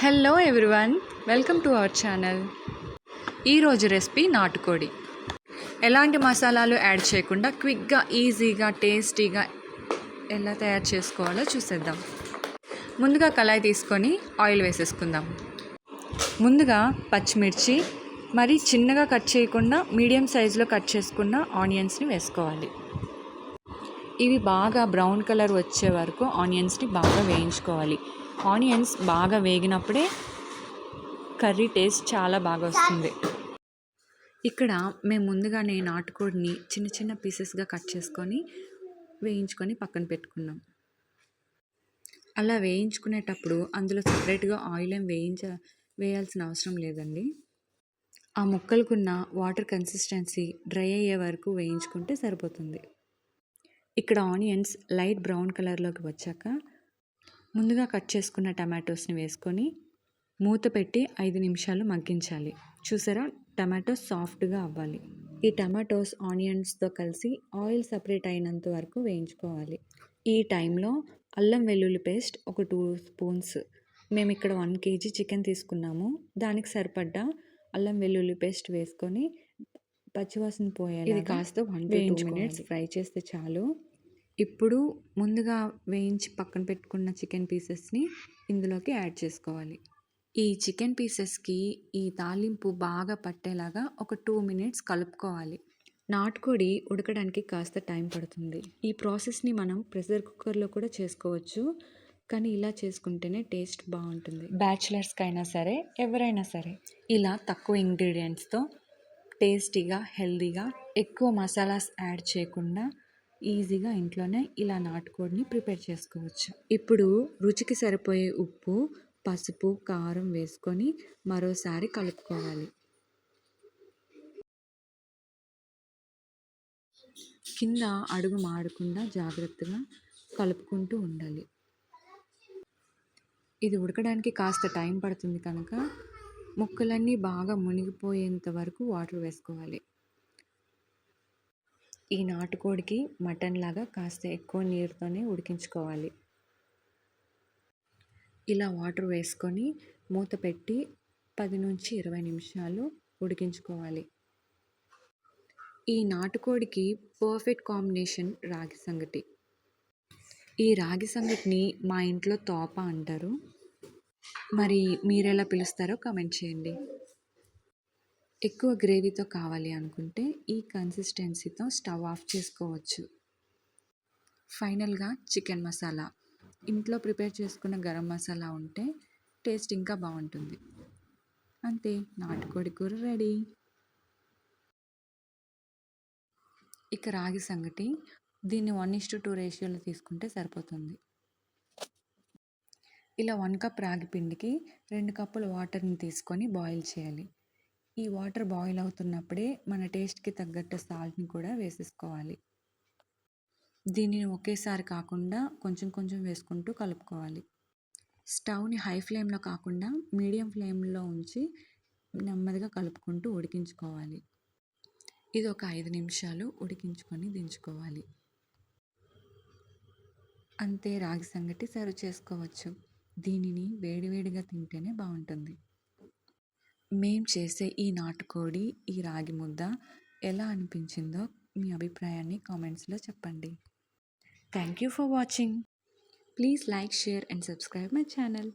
Hello everyone, welcome to our channel. ఈరోజు recipe నాటుకోడి. ఎలాంటి మసాలాలు యాడ్ చేయకుండా క్విక్గా, ఈజీగా, టేస్టీగా ఎలా తయారు చేసుకోవాలో చూసేద్దాం. ముందుగా కళాయి తీసుకొని ఆయిల్ వేసేసుకుందాం. ముందుగా పచ్చిమిర్చి మరి చిన్నగా కట్ చేయకుండా మీడియం సైజులో కట్ చేసుకున్న ఆనియన్స్ని వేసుకోవాలి. ఇవి బాగా బ్రౌన్ కలర్ వచ్చే వరకు ఆనియన్స్ని బాగా వేయించుకోవాలి. ఆనియన్స్ బాగా వేగినప్పుడే కర్రీ టేస్ట్ చాలా బాగా వస్తుంది. ఇక్కడ మేము ముందుగానే నాటుకోడిని చిన్న చిన్న పీసెస్గా కట్ చేసుకొని వేయించుకొని పక్కన పెట్టుకున్నాం. అలా వేయించుకునేటప్పుడు అందులో సపరేట్గా ఆయిల్ ఏం వేయాల్సిన అవసరం లేదండి. ఆ ముక్కలకున్న వాటర్ కన్సిస్టెన్సీ డ్రై అయ్యే వరకు వేయించుకుంటే సరిపోతుంది. ఇక్కడ ఆనియన్స్ లైట్ బ్రౌన్ కలర్లోకి వచ్చాక ముందుగా కట్ చేసుకున్న టమాటోస్ని వేసుకొని మూత పెట్టి 5 నిమిషాలు మగ్గించాలి. చూసారా, టమాటోస్ సాఫ్ట్గా అవ్వాలి. ఈ టమాటోస్ ఆనియన్స్తో కలిసి ఆయిల్ సపరేట్ అయినంత వరకు వేయించుకోవాలి. ఈ టైంలో అల్లం వెల్లుల్లి పేస్ట్ ఒక 2 స్పూన్స్, మేము ఇక్కడ 1 kg చికెన్ తీసుకున్నాము, దానికి సరిపడ్డా అల్లం వెల్లుల్లి పేస్ట్ వేసుకొని పచ్చివాసన పోయాలి. ఇది కాస్త 1 to 2 minutes ఫ్రై చేస్తే చాలు. ఇప్పుడు ముందుగా వేయించి పక్కన పెట్టుకున్న చికెన్ పీసెస్ని ఇందులోకి యాడ్ చేసుకోవాలి. ఈ చికెన్ పీసెస్కి ఈ తాలింపు బాగా పట్టేలాగా ఒక 2 minutes కలుపుకోవాలి. నాటుకోడి ఉడకడానికి కాస్త టైం పడుతుంది. ఈ ప్రాసెస్ని మనం ప్రెషర్ కుక్కర్లో కూడా చేసుకోవచ్చు, కానీ ఇలా చేసుకుంటేనే టేస్ట్ బాగుంటుంది. బ్యాచిలర్స్కి అయినా సరే, ఎవరైనా సరే ఇలా తక్కువ ఇంగ్రీడియంట్స్తో టేస్టీగా, హెల్తీగా, ఎక్కువ మసాలాస్ యాడ్ చేయకుండా ఈజీగా ఇంట్లోనే ఇలా నాటుకోడిని ప్రిపేర్ చేసుకోవచ్చు. ఇప్పుడు రుచికి సరిపోయే ఉప్పు, పసుపు, కారం వేసుకొని మరోసారి కలుపుకోవాలి. కింద అడుగు మాడకుండా జాగ్రత్తగా కలుపుకుంటూ ఉండాలి. ఇది ఉడకడానికి కాస్త టైం పడుతుంది కనుక ముక్కలన్నీ బాగా మునిగిపోయేంత వరకు వాటర్ వేసుకోవాలి. ఈ నాటుకోడికి మటన్ లాగా కాస్త ఎక్కువ నీరుతోనే ఉడికించుకోవాలి. ఇలా వాటర్ వేసుకొని మూత పెట్టి 10 నుంచి 20 నిమిషాలు ఉడికించుకోవాలి. ఈ నాటుకోడికి పర్ఫెక్ట్ కాంబినేషన్ రాగి సంగటి. ఈ రాగి సంగటిని మా ఇంట్లో తోప అంటారు. మరి మీరెలా పిలుస్తారో కామెంట్ చేయండి. ఎక్కువ గ్రేవీతో కావాలి అనుకుంటే ఈ కన్సిస్టెన్సీతో స్టవ్ ఆఫ్ చేసుకోవచ్చు. ఫైనల్గా చికెన్ మసాలా, ఇంట్లో ప్రిపేర్ చేసుకున్న గరం మసాలా ఉంటే టేస్ట్ ఇంకా బాగుంటుంది. అంతే, నాటుకోడి కూర రెడీ. ఇక రాగి సంగటి, దీన్ని 1:2 రేషియోలో తీసుకుంటే సరిపోతుంది. ఇలా 1 కప్ రాగి పిండికి 2 కప్పుల వాటర్ని తీసుకొని బాయిల్ చేయాలి. ఈ వాటర్ బాయిల్ అవుతున్నప్పుడే మన టేస్ట్కి తగ్గట్టు సాల్ట్ని కూడా వేసేసుకోవాలి. దీనిని ఒకేసారి కాకుండా కొంచెం కొంచెం వేసుకుంటూ కలుపుకోవాలి. స్టవ్ని హై ఫ్లేమ్లో కాకుండా మీడియం ఫ్లేమ్లో ఉంచి నెమ్మదిగా కలుపుకుంటూ ఉడికించుకోవాలి. ఇది ఒక 5 నిమిషాలు ఉడికించుకొని దించుకోవాలి. అంతే, రాగి సంగటి సర్వ్ చేసుకోవచ్చు. దీనిని వేడివేడిగా తింటేనే బాగుంటుంది. మేం చేసే ఈ నాటుకోడి, ఈ రాగి ముద్ద ఎలా అనిపించిందో మీ అభిప్రాయాన్ని కామెంట్స్లో చెప్పండి. Thank you for watching. Please like, share and subscribe my channel.